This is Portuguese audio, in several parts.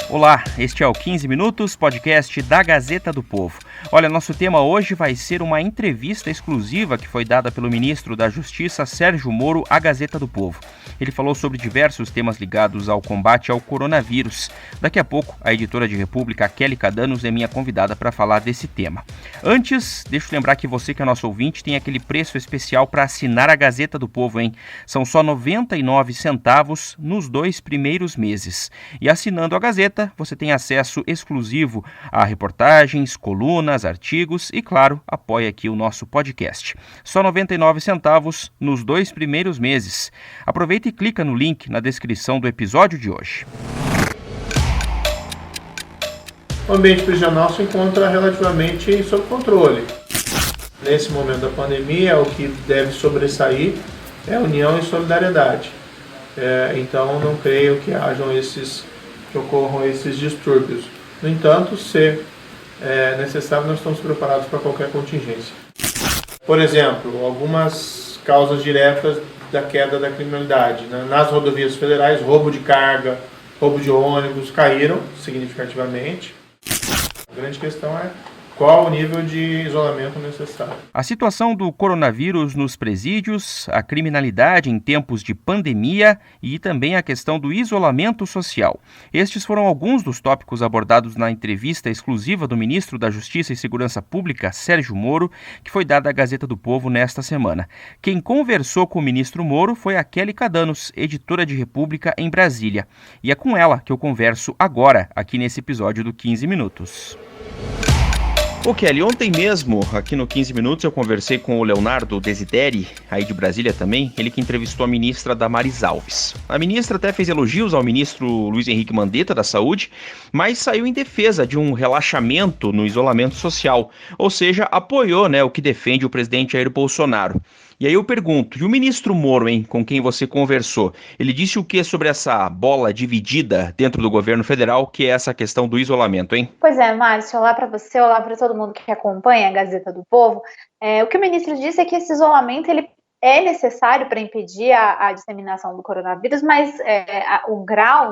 Olá, este é o 15 Minutos, podcast da Gazeta do Povo. Olha, nosso tema hoje vai ser uma entrevista exclusiva que foi dada pelo ministro da Justiça, Sérgio Moro, à Gazeta do Povo. Ele falou sobre diversos temas ligados ao combate ao coronavírus. Daqui a pouco, a editora de República, Kelly Cadanos, é minha convidada para falar desse tema. Antes, deixa eu lembrar que você que é nosso ouvinte tem aquele preço especial para assinar a Gazeta do Povo, hein? São só 99 centavos nos 2 primeiros meses. E assinando a Gazeta, você tem acesso exclusivo a reportagens, colunas, artigos e, claro, apoia aqui o nosso podcast. Só 99 centavos nos 2 primeiros meses. Aproveita e clica no link na descrição do episódio de hoje. O ambiente prisional se encontra relativamente sob controle. Nesse momento da pandemia, o que deve sobressair é união e solidariedade. Então, não creio que ocorram esses distúrbios. No entanto, se necessário, nós estamos preparados para qualquer contingência. Por exemplo, algumas causas diretas da queda da criminalidade. Nas rodovias federais, roubo de carga, roubo de ônibus caíram significativamente. A grande questão é qual o nível de isolamento necessário. A situação do coronavírus nos presídios, a criminalidade em tempos de pandemia e também a questão do isolamento social. Estes foram alguns dos tópicos abordados na entrevista exclusiva do ministro da Justiça e Segurança Pública, Sérgio Moro, que foi dada à Gazeta do Povo nesta semana. Quem conversou com o ministro Moro foi a Kelly Cadanos, editora de República em Brasília. E é com ela que eu converso agora, aqui nesse episódio do 15 Minutos. Ô Kelly, ontem mesmo, aqui no 15 Minutos, eu conversei com o Leonardo Desideri, aí de Brasília também, ele que entrevistou a ministra Damares Alves. A ministra até fez elogios ao ministro Luiz Henrique Mandetta, da Saúde, mas saiu em defesa de um relaxamento no isolamento social, ou seja, apoiou, o que defende o presidente Jair Bolsonaro. E aí eu pergunto, e o ministro Moro, com quem você conversou, ele disse o que sobre essa bola dividida dentro do governo federal, que é essa questão do isolamento, hein? Pois é, Márcio, olá para você, olá para todo mundo que acompanha a Gazeta do Povo. O que o ministro disse é que esse isolamento ele é necessário para impedir a disseminação do coronavírus, mas o grau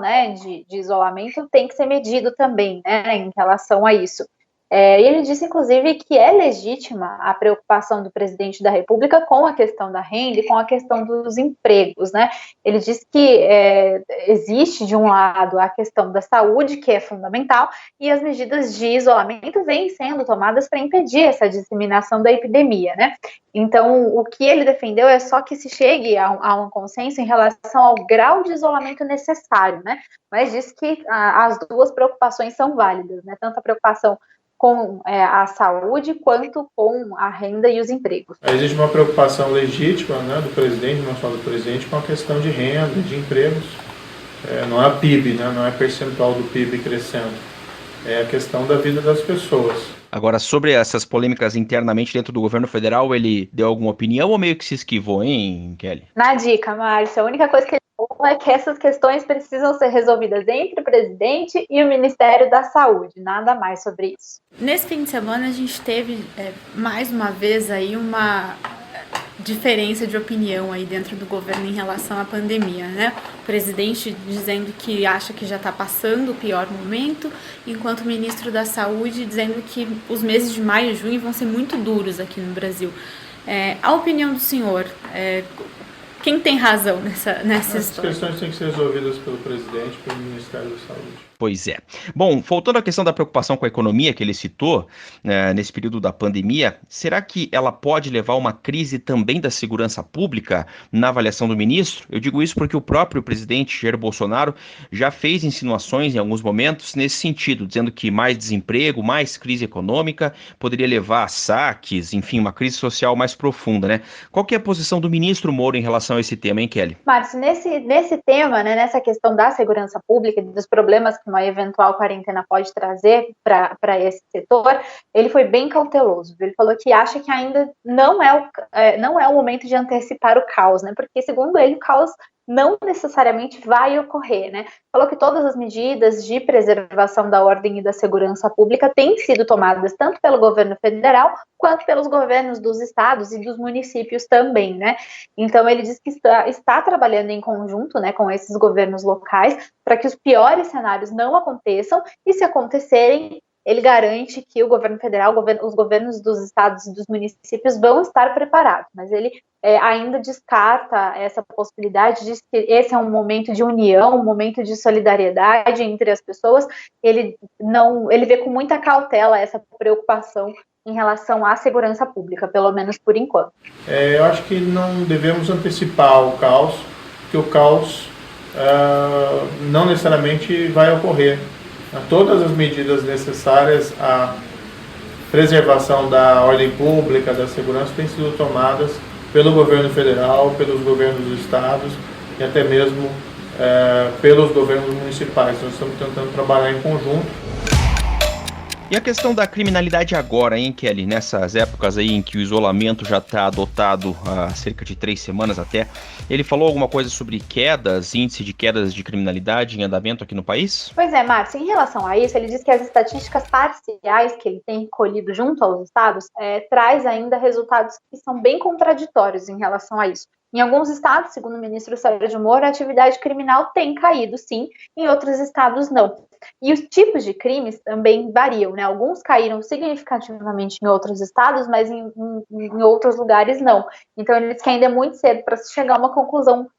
de isolamento tem que ser medido também, em relação a isso. E ele disse, inclusive, que é legítima a preocupação do presidente da República com a questão da renda e com a questão dos empregos, Ele disse que existe, de um lado, a questão da saúde, que é fundamental, e as medidas de isolamento vêm sendo tomadas para impedir essa disseminação da epidemia, Então, o que ele defendeu é só que se chegue a um consenso em relação ao grau de isolamento necessário, Mas disse que as duas preocupações são válidas, Tanto a preocupação com a saúde, quanto com a renda e os empregos. Existe uma preocupação legítima do presidente, não só do presidente, com a questão de renda, de empregos. Não é a PIB, não é percentual do PIB crescendo. É a questão da vida das pessoas. Agora, sobre essas polêmicas internamente dentro do governo federal, ele deu alguma opinião ou meio que se esquivou, hein, Kelly? Na dica, Márcio, a única coisa que ele falou é que essas questões precisam ser resolvidas entre o presidente e o Ministério da Saúde, nada mais sobre isso. Nesse fim de semana a gente teve mais uma vez aí uma diferença de opinião aí dentro do governo em relação à pandemia, O presidente dizendo que acha que já está passando o pior momento, enquanto o ministro da Saúde dizendo que os meses de maio e junho vão ser muito duros aqui no Brasil. A opinião do senhor, quem tem razão nessa história? As questões têm que ser resolvidas pelo presidente e pelo Ministério da Saúde. Pois é. Bom, voltando à questão da preocupação com a economia que ele citou, nesse período da pandemia, será que ela pode levar a uma crise também da segurança pública na avaliação do ministro? Eu digo isso porque o próprio presidente Jair Bolsonaro já fez insinuações em alguns momentos nesse sentido, dizendo que mais desemprego, mais crise econômica poderia levar a saques, enfim, uma crise social mais profunda, Qual que é a posição do ministro Moro em relação a esse tema, hein, Kelly? Márcio, nesse tema, nessa questão da segurança pública e dos problemas que uma eventual quarentena pode trazer para esse setor, ele foi bem cauteloso. Ele falou que acha que ainda não é o momento de antecipar o caos, porque, segundo ele, o caos não necessariamente vai ocorrer, né? Falou que todas as medidas de preservação da ordem e da segurança pública têm sido tomadas tanto pelo governo federal quanto pelos governos dos estados e dos municípios também, né? Então ele diz que está trabalhando em conjunto, né, com esses governos locais para que os piores cenários não aconteçam e, se acontecerem, ele garante que o governo federal, os governos dos estados e dos municípios vão estar preparados, mas ele ainda descarta essa possibilidade, diz que esse é um momento de união, um momento de solidariedade entre as pessoas. Ele vê com muita cautela essa preocupação em relação à segurança pública, pelo menos por enquanto. Eu acho que não devemos antecipar o caos, porque o caos não necessariamente vai ocorrer. Todas as medidas necessárias à preservação da ordem pública, da segurança, têm sido tomadas pelo governo federal, pelos governos dos estados e até mesmo pelos governos municipais. Nós estamos tentando trabalhar em conjunto. E a questão da criminalidade agora, hein, Kelly? Nessas épocas aí em que o isolamento já está adotado há cerca de 3 semanas até, ele falou alguma coisa sobre índice de quedas de criminalidade em andamento aqui no país? Pois é, Márcio, em relação a isso, ele diz que as estatísticas parciais que ele tem colhido junto aos estados traz ainda resultados que são bem contraditórios em relação a isso. Em alguns estados, segundo o ministro Sérgio Moro, a atividade criminal tem caído, sim, em outros estados não. E os tipos de crimes também variam, né? Alguns caíram significativamente em outros estados, mas em outros lugares não. Então, ele diz que ainda é muito cedo para se chegar a uma conclusão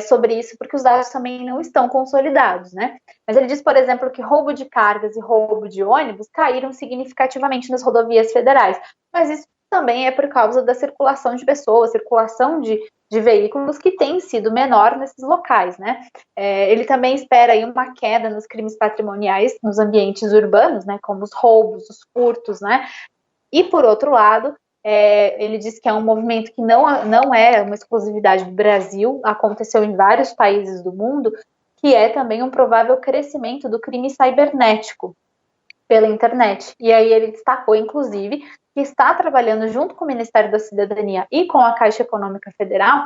sobre isso, porque os dados também não estão consolidados, né? Mas ele diz, por exemplo, que roubo de cargas e roubo de ônibus caíram significativamente nas rodovias federais. Mas isso também é por causa da circulação de pessoas, circulação de veículos que tem sido menor nesses locais, né? Ele também espera aí uma queda nos crimes patrimoniais nos ambientes urbanos, né? Como os roubos, os furtos, né? E, por outro lado, ele diz que é um movimento que não é uma exclusividade do Brasil, aconteceu em vários países do mundo, que é também um provável crescimento do crime cibernético pela internet. E aí ele destacou, inclusive, que está trabalhando junto com o Ministério da Cidadania e com a Caixa Econômica Federal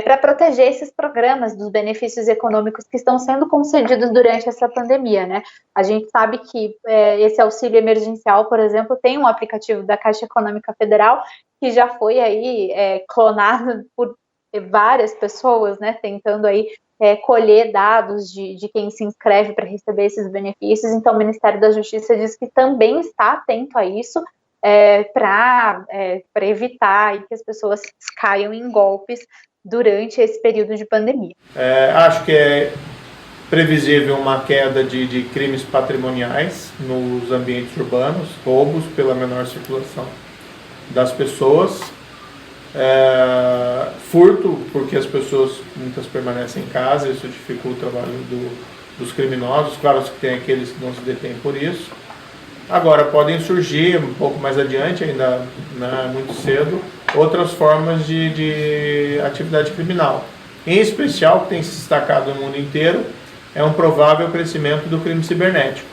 para proteger esses programas dos benefícios econômicos que estão sendo concedidos durante essa pandemia, né? A gente sabe que esse auxílio emergencial, por exemplo, tem um aplicativo da Caixa Econômica Federal que já foi aí clonado por várias pessoas, né? Tentando aí colher dados de quem se inscreve para receber esses benefícios. Então, o Ministério da Justiça diz que também está atento a isso, para evitar que as pessoas caiam em golpes durante esse período de pandemia. Acho que é previsível uma queda de crimes patrimoniais nos ambientes urbanos, roubos pela menor circulação das pessoas, furto, porque as pessoas muitas permanecem em casa, isso dificulta o trabalho dos criminosos. Claro que tem aqueles que não se detêm por isso. Agora, podem surgir, um pouco mais adiante, ainda muito cedo, outras formas de atividade criminal. Em especial, que tem se destacado no mundo inteiro, é um provável crescimento do crime cibernético.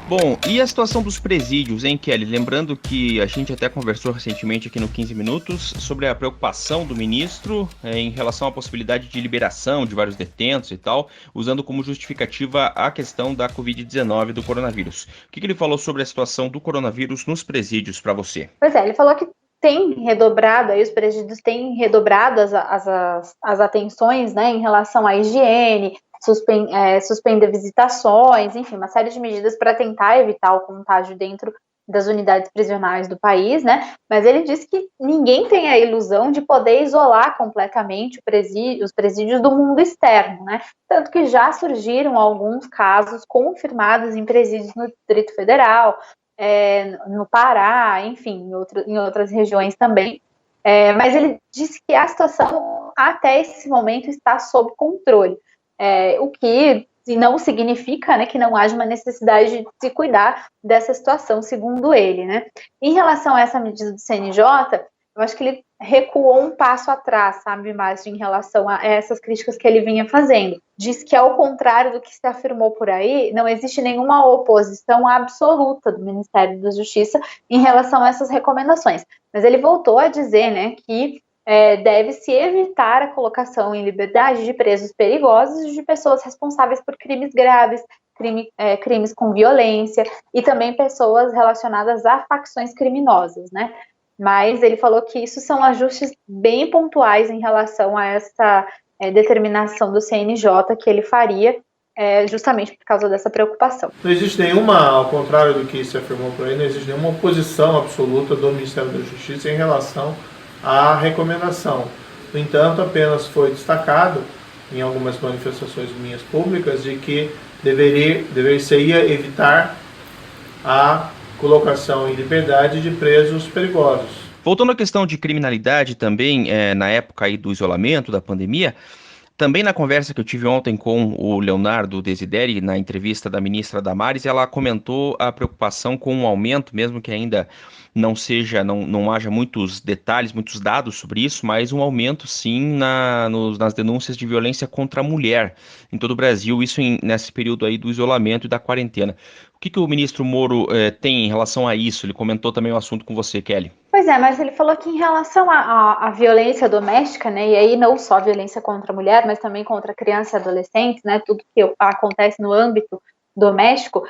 Bom, e a situação dos presídios, hein, Kelly? Lembrando que a gente até conversou recentemente aqui no 15 Minutos sobre a preocupação do ministro em relação à possibilidade de liberação de vários detentos e tal, usando como justificativa a questão da Covid-19, do coronavírus. O que ele falou sobre a situação do coronavírus nos presídios para você? Pois ele falou que tem redobrado, aí os presídios têm redobrado as atenções, né, em relação à higiene, suspender visitações, enfim, uma série de medidas para tentar evitar o contágio dentro das unidades prisionais do país, né? Mas ele disse que ninguém tem a ilusão de poder isolar completamente os presídios do mundo externo, né? Tanto que já surgiram alguns casos confirmados em presídios no Distrito Federal, no Pará, enfim, em outras regiões também. Mas ele disse que a situação até esse momento está sob controle. O que não significa, né, que não haja uma necessidade de se cuidar dessa situação, segundo ele, né? Em relação a essa medida do CNJ, eu acho que ele recuou um passo atrás, sabe, Márcio, em relação a essas críticas que ele vinha fazendo. Diz que, ao contrário do que se afirmou por aí, não existe nenhuma oposição absoluta do Ministério da Justiça em relação a essas recomendações. Mas ele voltou a dizer, né, que deve-se evitar a colocação em liberdade de presos perigosos e de pessoas responsáveis por crimes graves, crimes com violência e também pessoas relacionadas a facções criminosas, né? Mas ele falou que isso são ajustes bem pontuais em relação a essa determinação do CNJ que ele faria, justamente por causa dessa preocupação. Não existe nenhuma, ao contrário do que se afirmou por aí, não existe nenhuma oposição absoluta do Ministério da Justiça em relação à recomendação. No entanto, apenas foi destacado em algumas manifestações minhas públicas de que deveria evitar a colocação em liberdade de presos perigosos. Voltando à questão de criminalidade também, na época aí do isolamento, da pandemia, também na conversa que eu tive ontem com o Leonardo Desideri, na entrevista da ministra Damares, ela comentou a preocupação com o aumento, mesmo que ainda não haja muitos detalhes, muitos dados sobre isso, mas um aumento sim nas denúncias de violência contra a mulher em todo o Brasil, isso nesse período aí do isolamento e da quarentena. O que o ministro Moro tem em relação a isso? Ele comentou também o assunto com você, Kelly. Pois é, mas ele falou que em relação à violência doméstica, né, e aí não só violência contra a mulher, mas também contra criança e adolescente, né, tudo que acontece no âmbito doméstico,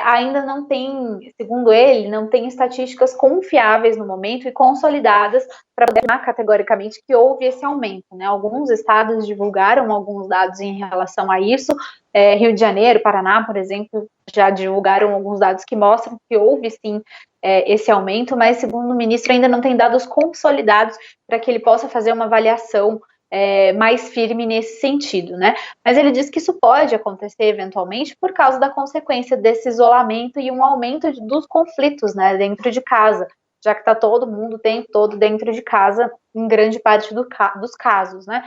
ainda não tem, segundo ele, não tem estatísticas confiáveis no momento e consolidadas para poder afirmar categoricamente que houve esse aumento, né? Alguns estados divulgaram alguns dados em relação a isso, Rio de Janeiro, Paraná, por exemplo, já divulgaram alguns dados que mostram que houve sim esse aumento, mas segundo o ministro ainda não tem dados consolidados para que ele possa fazer uma avaliação mais firme nesse sentido, né? Mas ele diz que isso pode acontecer eventualmente por causa da consequência desse isolamento e um aumento dos conflitos, né, dentro de casa, já que está todo mundo o tempo todo dentro de casa, em grande parte dos casos, né?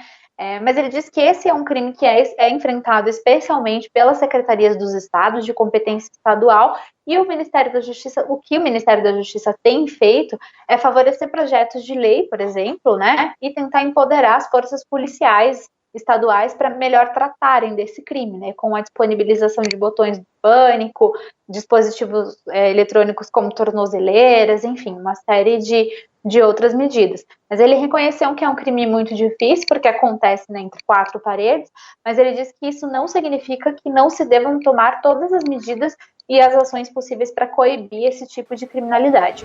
Mas ele diz que esse é um crime que é enfrentado especialmente pelas secretarias dos estados de competência estadual e o Ministério da Justiça, o que o Ministério da Justiça tem feito é favorecer projetos de lei, por exemplo, né, e tentar empoderar as forças policiais estaduais para melhor tratarem desse crime, né, com a disponibilização de botões de pânico, dispositivos eletrônicos como tornozeleiras, enfim, uma série de outras medidas. Mas ele reconheceu que é um crime muito difícil, porque acontece, né, entre quatro paredes, mas ele diz que isso não significa que não se devam tomar todas as medidas e as ações possíveis para coibir esse tipo de criminalidade.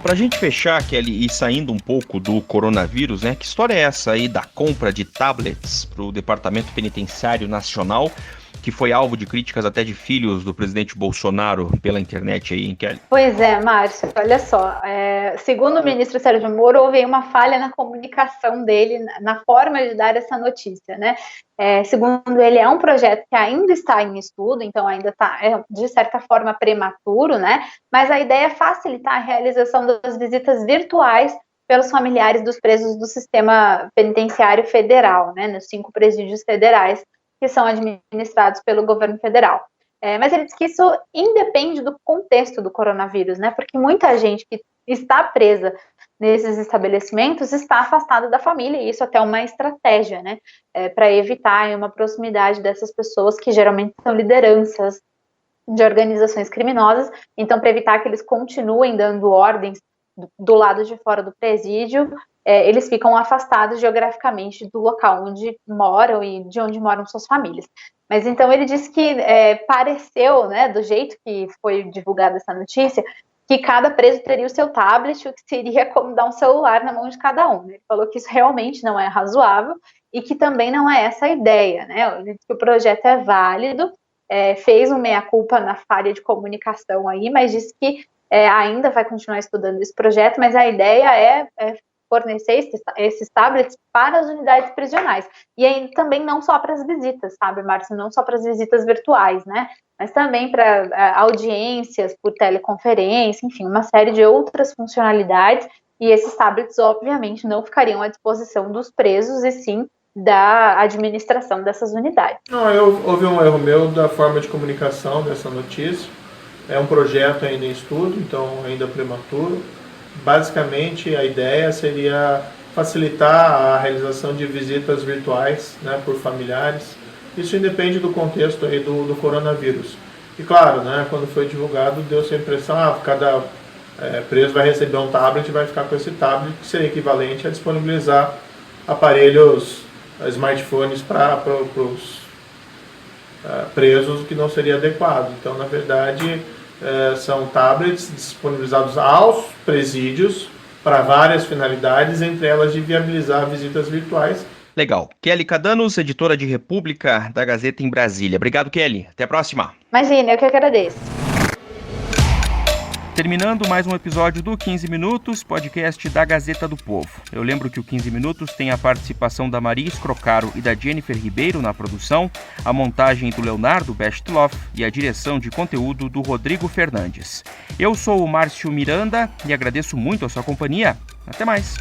Para a gente fechar, Kelly, e saindo um pouco do coronavírus, né? Que história é essa aí da compra de tablets para o Departamento Penitenciário Nacional, que foi alvo de críticas até de filhos do presidente Bolsonaro pela internet aí, hein, Kelly? Pois é, Márcio, olha só, segundo o ministro Sérgio Moro, houve uma falha na comunicação dele, na forma de dar essa notícia, né? Segundo ele, é um projeto que ainda está em estudo, então ainda está, de certa forma, prematuro, né? Mas a ideia é facilitar a realização das visitas virtuais pelos familiares dos presos do sistema penitenciário federal, né? Nos 5 presídios federais que são administrados pelo governo federal. Mas ele diz que isso independe do contexto do coronavírus, né? Porque muita gente que está presa nesses estabelecimentos está afastada da família, e isso até é uma estratégia, né? Para evitar uma proximidade dessas pessoas que geralmente são lideranças de organizações criminosas, então para evitar que eles continuem dando ordens do lado de fora do presídio, eles ficam afastados geograficamente do local onde moram e de onde moram suas famílias. Mas então ele disse que pareceu, né, do jeito que foi divulgada essa notícia, que cada preso teria o seu tablet, o que seria como dar um celular na mão de cada um. Ele falou que isso realmente não é razoável e que também não é essa a ideia, né? Ele disse que o projeto é válido, fez um meia-culpa na falha de comunicação aí, mas disse que ainda vai continuar estudando esse projeto, mas a ideia é fornecer esses tablets para as unidades prisionais. E aí também não só para as visitas, sabe, Márcio? Não só para as visitas virtuais, né? Mas também para audiências por teleconferência, enfim, uma série de outras funcionalidades. E esses tablets, obviamente, não ficariam à disposição dos presos, e sim da administração dessas unidades. Não, houve um erro meu da forma de comunicação dessa notícia. É um projeto ainda em estudo, então ainda prematuro. Basicamente, a ideia seria facilitar a realização de visitas virtuais, né, por familiares. Isso independe do contexto aí do coronavírus. E claro, né, quando foi divulgado, deu-se a impressão, cada preso vai receber um tablet e vai ficar com esse tablet, que seria equivalente a disponibilizar aparelhos, smartphones para os presos, o que não seria adequado. Então, na verdade, são tablets disponibilizados aos presídios para várias finalidades, entre elas de viabilizar visitas virtuais. Legal. Kelly Cadanos, editora de República da Gazeta em Brasília. Obrigado, Kelly. Até a próxima. Imagina, eu que agradeço. Terminando mais um episódio do 15 Minutos, podcast da Gazeta do Povo. Eu lembro que o 15 Minutos tem a participação da Maria Scrocaro e da Jennifer Ribeiro na produção, a montagem do Leonardo Bestloff e a direção de conteúdo do Rodrigo Fernandes. Eu sou o Márcio Miranda e agradeço muito a sua companhia. Até mais!